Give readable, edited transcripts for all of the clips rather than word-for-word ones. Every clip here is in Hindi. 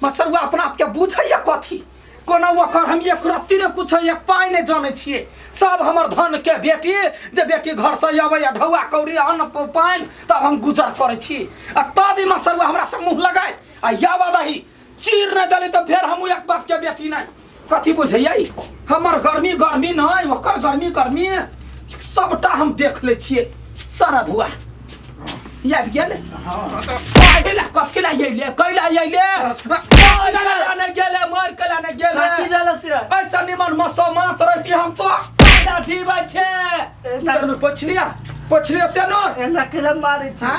मसरुआ अपना आपके बुझैया कथी कोना ओकर हम एक रत्ती रे कुछ एक पाई नहीं जाने छिए सब हमर धन के बेटी जे बेटी घर से अबैया ढौआ कौड़ी अन्न पानि तब हम गुजर करे छी आ तब ई मसरुआ हमरा से मुंह लगाए आ यावा दही चीर नहीं दली तो फिर हम एक बाप के बेटी नहीं कथी बुझैया हमर गर्मी गर्मी नहीं ओकर गर्मी गर्मी सबटा हम देख ले छिए सारा धुआ याद गेल कइला कथला येले कइला येले कइला ने गेले मर कइला ने गेले कथी भेल से ऐसा निमन मसो मात रहती हम तो कइला जीवै छे तर पछलिया से नोर एना केला मारै छी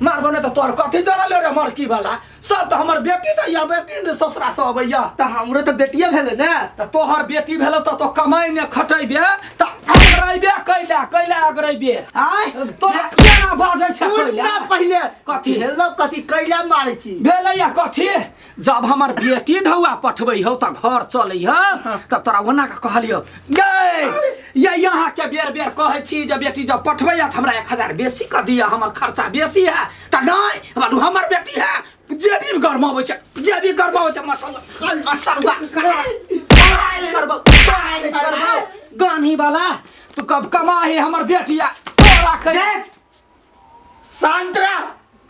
मारबो ने तो तोर कथी जानल रे मरकी वाला सब तो हमर बेटी त या बेटी ससुरा से अबैया त हमरो त बेटिए भेले ने त तोहर बेटी भेलो तो कमाई ने खटैबे त अगरैबे कइला अगरैबे आय तो केना बाजै छ कइला पहिले कथी हेलो कथी कइला मारै छी भेलैया कथी जब हमर बेटी ढौआ पठबै हो त घर चलै ह त तोरा ओना का कहलियो गे ये यहाँ के बेर बेर कहै छी जे बेटी जब पठबै त हमरा 1000 बेसी क दिया हमर खर्चा बेसी है त नहीं बालू हमर बेटी है जे भी गरमाबै छ मसलवा गानी वाला तू कब कमा है हमर बेटिया तोरा करे सांत्रा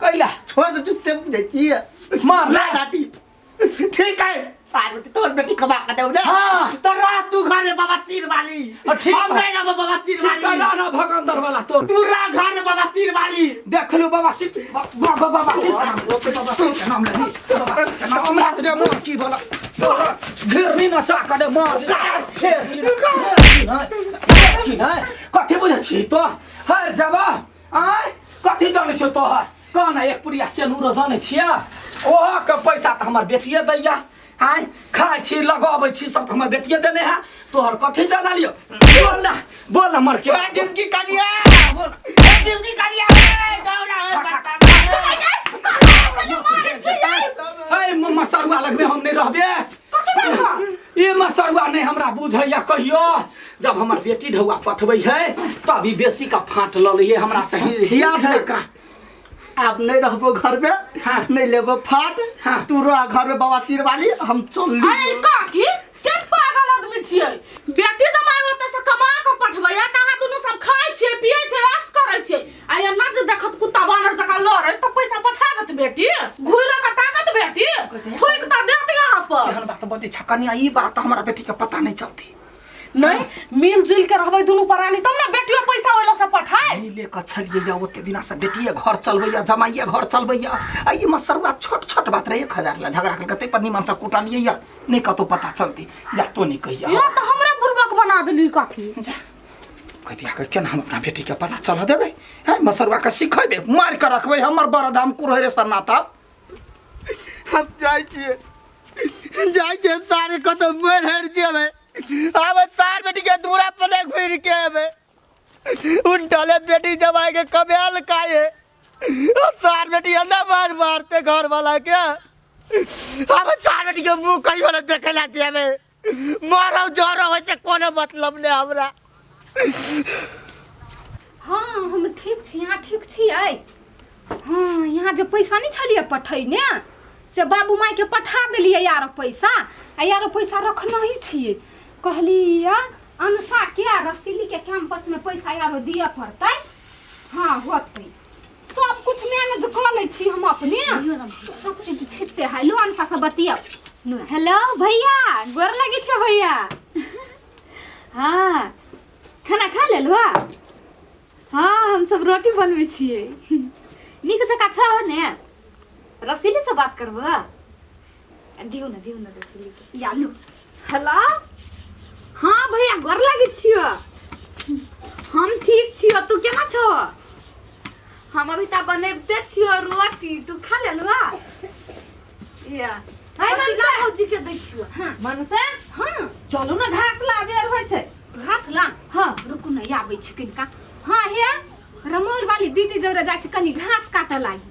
कैला छोड़ दे चुप से देखिए मार ला लाठी ठीक है पार्वती तोर बेटी कमा के देउ ना हां तो रात तू घर में बाबा सिर वाली ठीक हम नहीं ना बाबा सिर वाली ना भगंदर वाला तू रा घर में बाबा सिर वाली देख लो बाबा सिर बाबा सिर के नाम ले नाम रे मोर की बोला घिरनी न चाका दे मार फेर की नहीं कथि बुझै छी तो हर जबा आय कथि जानै छ तो कौन एक पुरिया सेनुरो जानै छिया ओहा के पैसा त हमर बेटिए दैया आय खाइ छी लगाबै छी सब हमर बेटिए देने है तोहर कथि जाना लियो बोल ना मर के डिमकी कनिया बोल डिमकी कनिया गौरा ए मसरुआ लगबे हम नहीं रहबे ये मसरुआ नहीं हमरा बुझैया कहियो जब हमर बेटी ढौआ पठबै है तभी बेसी का फाट ल लिए हमरा सही याद है का आप नहीं रहबो घर में नहीं लेबो फाट तू रह घर में बाबा सिर वाली हम चल ली अरे काकी के पागल आदमी छियै बेटी जमाई ओते से कमा के पठबै या नहा दुनु सब खाइ छै पियै छै ऐश करै छै आ एना जे देखत कुत्ता बानर जका लड़ै त पैसा पठा देत बेटी घुइरा का ताकत बेटी ठोक ता देत यहां पर केहन बात बती छकनिया ई बात हमरा बेटी के पता नहीं चलती नहीं मिलजुल के रहबै दुनु परानी तब ना बेटियो पैसा ओइला से पठाय मिले क छलिए या ओते दिना से बेटिए घर चलबैया जमाइए घर चलबैया आ ई मसरुआ छोट छोट बात रे 1000 ला झगड़ा कर कते पर निमन से कुटालिए या नहीं कतो पता चलती जा तो नहीं कहिया या त हमरा बुर्बक बना देली काकी जा कहिया के केना हम अपना बेटी के पता चला देबै है मसरुआ के सिखैबे मार के रखबै हमर बरदाम कुरहे रे सन्नाता हम जाय छिए सारे कतो मोर हर जेबै अब सार बेटी के दूरा पर ले फिर के आवे उन टले बेटी जमाई के कब्याल काए सार बेटी ना मारते घर वाला के अब सार बेटी के मुंह कई वाला देखला जेबे मारो जरो होय से कोनो मतलब ने हमरा हां हम ठीक छी यहां ठीक छी आई हां यहां जे पैसा नहीं छलिए पठै ने से बाबू माई के पठा देलिए यार पैसा आ यार पैसा रखना ही छिए कहलिया अनसा के रसीली के कैंपस में पैसा यार दिए पड़तै हां होतै सब कुछ मैनेज कर ले छी हम अपने सब चीज छेते हेलो अनसा से बतिया हेलो भैया गोर लगे छ भैया हां खाना खा लेलवा हां हम सब रोटी बनबै छियै नीक जका छ ने रसीली से बात करबा दियो ना रसीली के या लो हेलो हाँ भैया गोर लगे छियो हम ठीक छियो तू केना छो हम अभी ता बनैबते छियो रोटी तू खा लेलवा या हाय मनसा भौजी के दै छियो हां मनसा हां चलू ना घास लाबेर होय छै घास ला हां रुकू ना आबै छी कनिका हां हे रमोर वाली दीदी जरे जाय छै कनी घास काटे लागी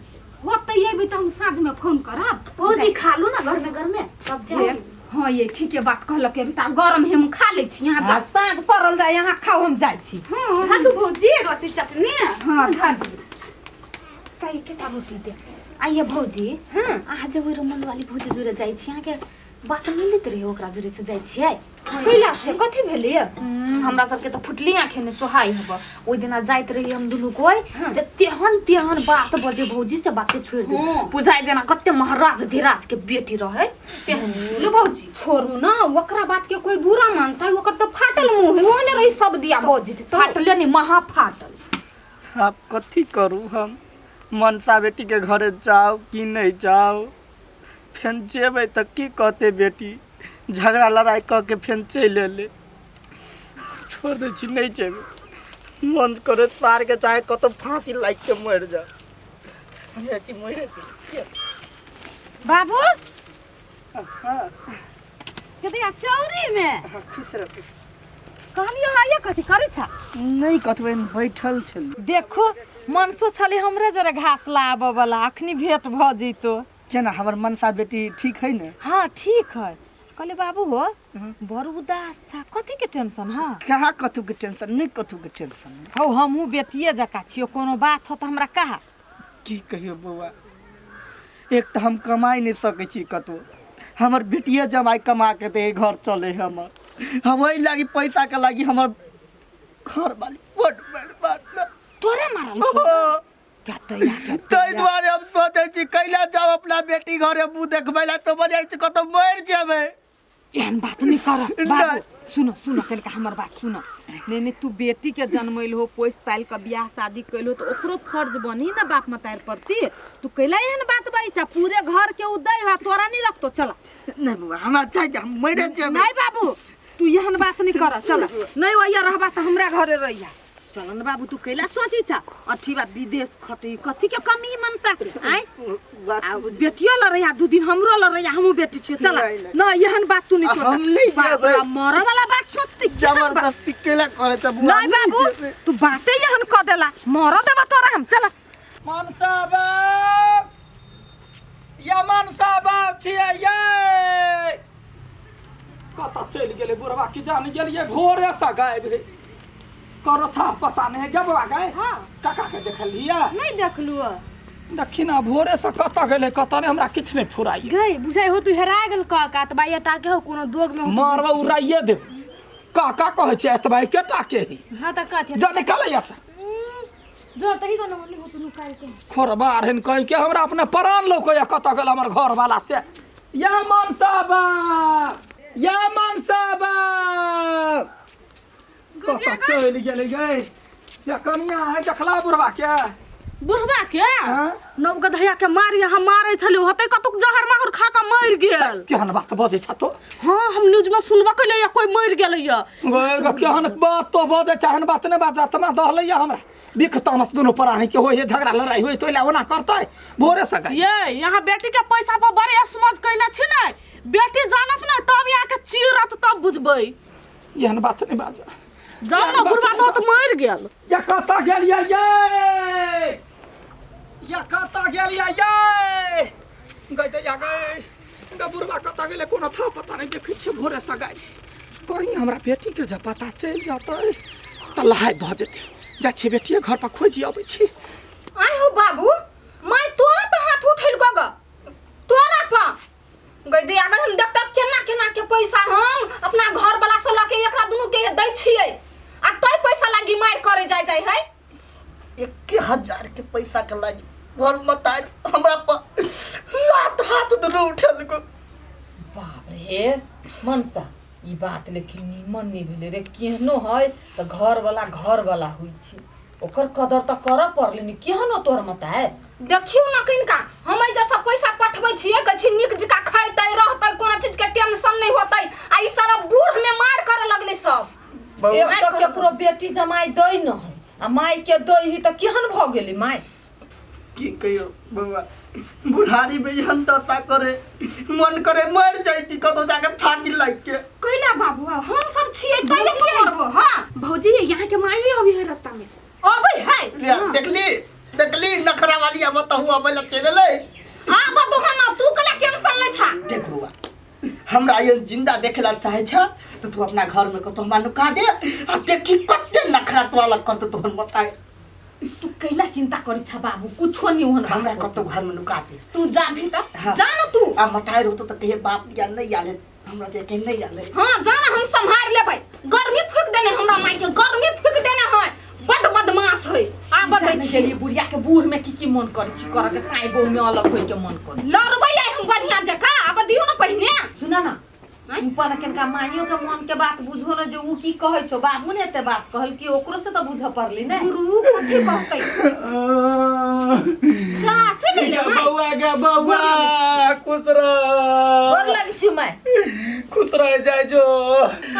होतै एबै त हम साँझ में फोन करब भौजी खा लू ना घर में सब जाय हां ये ठीक है बात कहल के अभी ता गरम है हम खा ले छी यहां जा साँझ परल जाय यहां खाओ हम जाय छी हां खा दू भौजी रोटी चटनी हां खा दू काई केटा रोटी दे आइए भौजी आज ओइ रमन वाली भौजी जुरे जाइ छी अहाँ के बात मिलत रहे ओकरा जुरे से जाइ छियै कैला से कथि भेलिय हमरा सबके त फुटली आंखे ने सोहाई हब ओइ दिना जाइत रही हम दुनु कोइ से तेहन बात बजे भौजी से बाते छोड़ दे बुझाइ जेना कते महाराज धीराज के बेटी रहे तेहन लो भौजी छोड़ू ना ओकरा बात के कोई बुरा मानता ओकर त फाटल मुंह है ओने रही सब दिया भौजी त फाटले नहीं महा फाटल अब कथी करूँ हम मनसा बेटी के घरे जाओ कि नहीं जाओ फेन जेबै तो की कहते बेटी झगड़ा लड़ाई कह के फेन चले ले छोड़ दे छी नहीं जेबै मन करे सार के चाहे कतो फांसी लाग के मर जा बाबू हां कते चौरी में खुश रह कहलियो आइए कथि करै छ नहीं कतबे बैठल छल देखो मनसो छले हमरे जरे घास लाबे वाला अखनी भेट भ जइतो केना हमर मनसा बेटी ठीक है ने हाँ ठीक है कहले बाबू हो बड़ उदास छा कथि के टेंशन है कहाँ कथू के टेंशन नहीं कथू के टेंशन हो हमहू बेटिए जका छियो कोनो बात हो त हमरा कहा की कहियो बउआ एक तो हम कमाई नहीं सकै छी कतो हमर बेटिए जमाई कमा के दे घर चले हमर हम वही लागी पैसा के लागी हमर घर वाली बड़ बात तोरे मारल क्या तै द्वारे हम सोचे छी कैला जाओ अपना बेटी घरे मुंह देखबै ला तो बने छी कतो मर जेबै एहन बात नहीं कर बाबू सुनो सुनो कनिका हमर बात सुनो ने तू बेटी के जन्मैल हो पोस पाल के बियाह शादी कैलो तो ओकरो फर्ज बनी ना बाप मतार प्रति तू कैला एहन बात बाई चा पूरे घर के उदय बा तोरा नहीं रखतो चला नहीं बुआ हमरा चाहिए हम मर जेबै नहीं बाबू तू एहन बात नहीं कर चला नहीं वैया रहबा त हमरा घरे रहिया चल न बाबू तू कैला सोची छ अठी बा विदेश खटे कथि के कमी मनसा आय बेटियो ल रहिया दू दिन हमरो ल रहिया हमहू बेटी छियो चला न एहन बात तू नहीं सोच हम नहीं जेबै मरे वाला बात सोचती जबरदस्ती केला करे छ बुआ नहीं बाबू तू बाते एहन क देला मर देबा तोरा हम चला मनसा बाप या मनसा बाप छियै ये कता चल गेले बुढ़वा की जान गेलिए घोरे सा गायब है करो था पता नहीं गबवा गए हां काका के देखलिया नहीं देखलु दक्षिणा भोरे से कता गेले कता ने हमरा किछ नहीं फुराई गई बुझाई हो तू हेरा गेल का तबाई टाके हो कोनो दोग में हो मारवा उड़ाइए दे काका कहे छै एतबाई के टाके ही हां त कथि जा निकल ऐसा जो तही को न हो तू निकाल के खोरबार हन कह के हमरा अपने प्राण लोक या कता गेल हमर घर वाला से या मनसा बाप कता चल गेले गए या कनिया है देखला बुढ़वा के हां नव गधया के मारी हम मारै थले होते कतुक जहर माहुर खा के मर गेल केहन बात बजे छ तो हां हम न्यूज में सुनबा कले या कोई मर गेलै या केहन बात तो बजे चाहन बात ने बाजा तमा दहले या हमरा बिख तामस दोनों प्राणी के होय झगड़ा लड़ाई होय तो ओना करतै भोरे से गई ये यहाँ बेटी के पैसा पर बड़े असमझ कइना छी नै बेटी जानत ना तब यहाँ के चीरत तब बुझबै एहन बात ने बाजा जान ना बुढ़वा तो मर गेल या कता गेलिया ये या कता गेलिया ये गई तो या गई बुढ़वा कता गेले कोनो था पता नहीं देखे छे भोरे से गई कहीं हमरा बेटी के जब पता चल जातै त लहाय भ जेतै जा छे बेटी घर पर खोजी आबै छी आय हो बाबू मैं तोरा पर हाथ उठैल गग तोरा पर गई दे अगर हम देखत केना के पैसा हम अपना घर वाला से लके एकरा दुनु के दै छियै आ तय पैसा लागी मार करे जाय है 1000 के पैसा के लागी घर मत हमरा पर लात हाथ दुनु उठल को बाप रे मनसा ई बात लेकिन निमन नहीं भेले रे केहनो है त घर वाला होई छी ओकर कदर त कर परले नि केहनो तोर मता है देखियो न किनका हम जैसा पैसा पठबै छियै कछि निक जका खाइतै रहतै कोनो चीज के टेंशन नहीं होतै आ ई सारा बूढ़ में मार करे लगले सब एक तो के पूरा बेटी जमाई दई न है आ माई के दई ही त केहन भ गेली माई की कहियो बउआ बुढ़ारी में यहन दशा करे मन करे मर जाइती कतो जाके फांसी लाग के कइला बाबू हम सब छियै तै की करबो हां भौजी यहाँ के माई अभी है रास्ता में अबै है देखली नखरा वाली अब तो हुआ बला चले ले हां बदो ना तू कला टेंशन ले छा देख बउआ हमरा ये जिंदा देखला चाहे छ तो तू अपना घर में कतो मानु का दे आ देखी कते नखरा तो अलग करत तोहन बताए तू कैला चिंता करी छ बाबू कुछो नहीं होन हमरा कतो घर में नुका दे तू जा बेटा हाँ। जा ना तू आ मथाई रहतो त कहे बाप या नहीं आले हमरा देखे नहीं आले हाँ जाना हम संभाल लेबै गर्मी फूक देने हमरा माई के गर्मी फूक देने है बड़ बदमाश है आ बदै छी गेली बुढ़िया के बूढ़ में की मन करै छी कर के साई बो में अलग होय के मन करे लड़बै आई हम बढ़िया जका अब दियो ना पहिने सुना ना ऊपर केनका माइयो के मन के बात बुझो न जो उ की कहै छौ बाबू ने एते बात कहल कि ओकरो से त बुझ पड़ली ने गुरु कथि कहतै जा चले ले माई गे बउआ खुश रह और लग छी मैं खुश रह जाय जो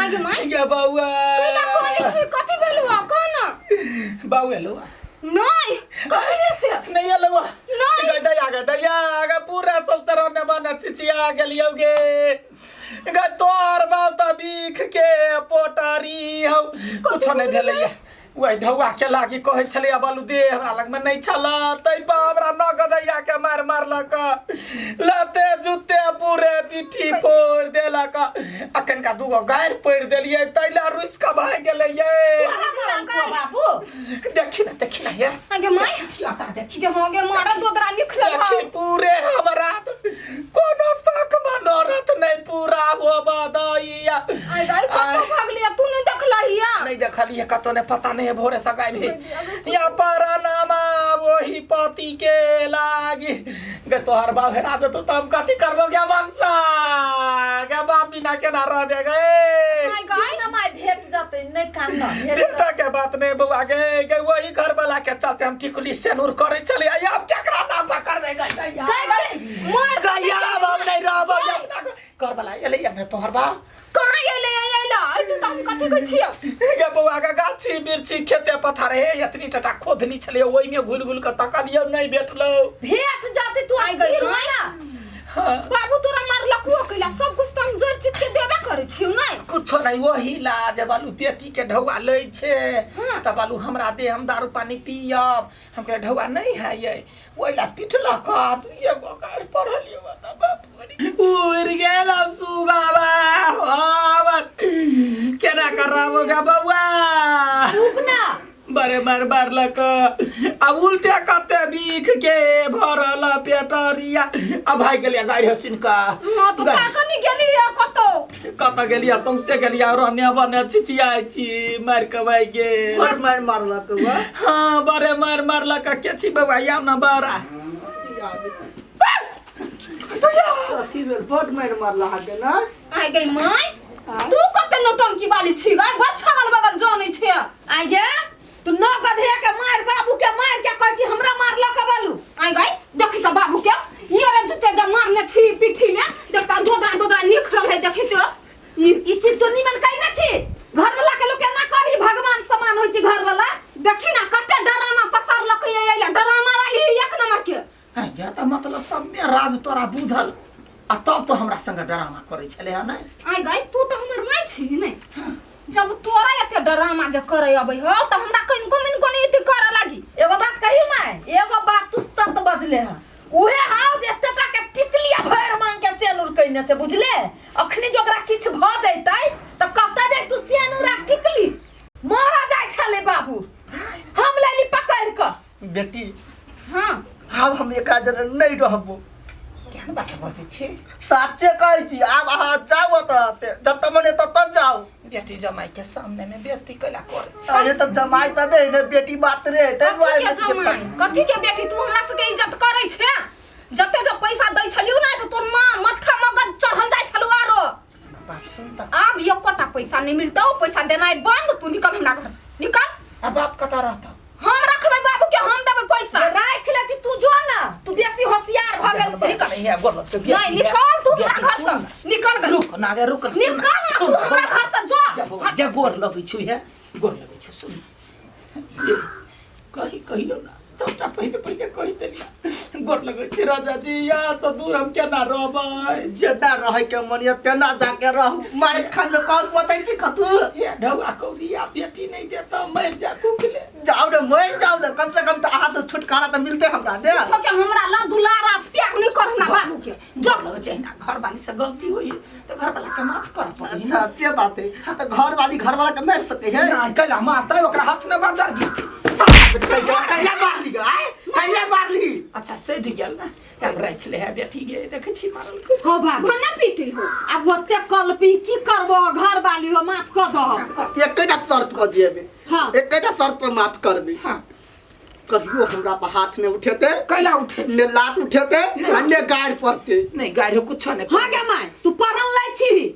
आगे माई गे बउआ कैला कोनी छी कथि भेलुआ कोन बाऊ हेलो नहीं कथि से नहीं हेलो नहीं। गया पूरा सब सरने बन छिचिया गेलियो गे गे तोर बाल त बीख के पोटारी हौ कुछ नहीं भेलैया वही ढौआ के लागी कहै छलै बालू दे हमरा लग में नहीं छला तै पा हमरा न गदैया के मार मारलक लते जुते पूरे पीठी फोड़ देलक अखन का दूगो गायर पड़ देलियै तैला रुस का भाग गेलै ये बाबू देखी ना ये आगे माई हटा देखी के होगे मारा दोदरा निकल देखी पूरे हमरा कोनो शक मनोरथ नहीं पूरा हो बदैया आई गाय कतो भागलिया तू नहीं देखलहिया नहीं देखलिए कतो ने पता नहीं है भोरे सगाई में या परनामा वही पति के लागी गे तोहर बाप है राज तो हम कथि करबो क्या वंशा गे बाप बिना के ना रह दे गए आई गाय ना माय भेट जाते नहीं कान ना बेटा के बात नहीं बुआ गे वही घर वाला के चलते हम टिकुली सेनुर करे चले अब केकरा ना पकड़ दे गई मोर गया हम नहीं रहबो घर वाला एले या तोहर बाप कहां एले आइला आई तू हम कथि कह छियो गे बउआ के गाछी बिरछी खेते पथारे एतनी टटा खोदनी छले ओइ में घुल घुल के तकलियो नहीं भेटलो भेट जाते तू आई आई गई गई ना बाबू तोरा मारलकुओ कैला सब कुछ त हम जोर चित के देबे करे छियो नहीं कुछो नहीं वही लाज बालू बेटी के ढौआ ले छे त बालू हमरा दे हम दारू पानी पियब हमके ढौआ नहीं है ये ओइला पिटला का तू ये गोकार पढ़लियो त बाप उड़ गेल अब सुगावा होवत केना कराबो गा बउआ ना बरे मार मारलक अब उल्टे कते बीख के भरल पेटरिया अब भाई गेलिया गाड़ी हसिन का हां तो का कनी गेलिया कतो कत गेलिया सौसे गेलिया रहने बने छिचिया छी मार के भाई गे मार मारलक वा हां बरे मार मारलक के छी बउआ या न बरा कथि बेर बड मारला हागे ना आई गई माई तू कते नौटंकी वाली छी गई घर छगल बगल जाने छे आई गे तू न गधे के मार बाबू के मार के कहै छी हमरा मारला के बालू आई गई देखी त बाबू के ये रे जुते जब मारने छी पीठी में देखता दोदरा निखरल है देखी तो ई चीज तो निमन कहि ना छी घर वाला के लोग के ना करी भगवान समान होई छी घर वाला देखी ना कते डरामा पसारलक ये आइला डरामा वाली एक नंबर के या त मतलब सब में राज तोरा बुझल आ तब तो हमरा संग ड्रामा करे छले है नहीं आई गई तू तो हमर माई छी नहीं जब तोरा एते डरामा जे करे अबै हो त हमरा कनिको एते करे लागी एगो बात कहियो मैं एगो बात तू सब बजले ह उहे हाउ जे एते के टिकलिया भर मांग के सेनुर कइने से बुझले अखनी जो ओकरा किछ भ जैतै त कत दे तू सेनुर टिकली मारा जाय छले बाबू हम लेली पकड़ क बेटी हां अब हम एकरा जन नहीं रहबो केहन बात बजे छी साचे कहै छी अब अहाँ जाओ त जत मने तत जाओ बेटी जमाई के सामने में बेइज्जती कैला करे छी अरे त जमाई तबे ने बेटी बात रे त कथी के बेटी तू हमरा सके इज्जत करे छे जते जब पैसा दै छलियो ना त तोर मां मथा मगज चढ़ल जाय छलु आरो बाप सुन त अब एको पैसा नहीं मिलता पैसा देना है बंद तू निकल हमरा घर से निकल अब बाप कता रहता हम रखबै बाबू के हम देबै पैसा राख ले तू जो ना तू बेसी होशियार भ गेल छी निकल ये गोर तो नहीं निकल तू हमरा घर से निकल गई रुक ना गे रुक निकल तू हमरा घर से जो जा गोर लगै छु है गोर लगै छु सुन ये कहियो ना सबटा पहिले कहि देलिया गोर लगै छी राजा जी या से दूर हम केना रहबै जेना रहै के मनिया तेना जाके रह मारे खान में कौस बताई छी खतु ये ढौआ कौरिया बेटी नहीं देता मर जा कुकले जाओ रे मर जाओ रे कम से कम त आहा तो छुटकारा त मिलते हमरा ने तो के हमरा ला दुलारा प्यार नहीं करना बाबू के जो लग जाए ना घर वाली से गलती हुई तो घर वाला के माफ कर पड़ी अच्छा ते बात है हां त घर वाली घर वाला के मार सके है ना कला मारता ओकरा हाथ में बाजार दी कैला मारली आए कैला मारली अच्छा से दी गेल ना हम राख ले है बेटी गे देखे छी मारल को हो बाबू ना पीटे हो अब ओते कल पी की करबो घर वाली हो माफ कर दो एकटा शर्त क दिएबे हां एकटा शर्त पर माफ करबे हां कहियो हमरा पर हाथ ने उठेते कैला उठे ने लात उठेते अन्य गाड़ पड़ते नहीं गाड़ी कुछ नहीं हां गे माय तू परन लाई छी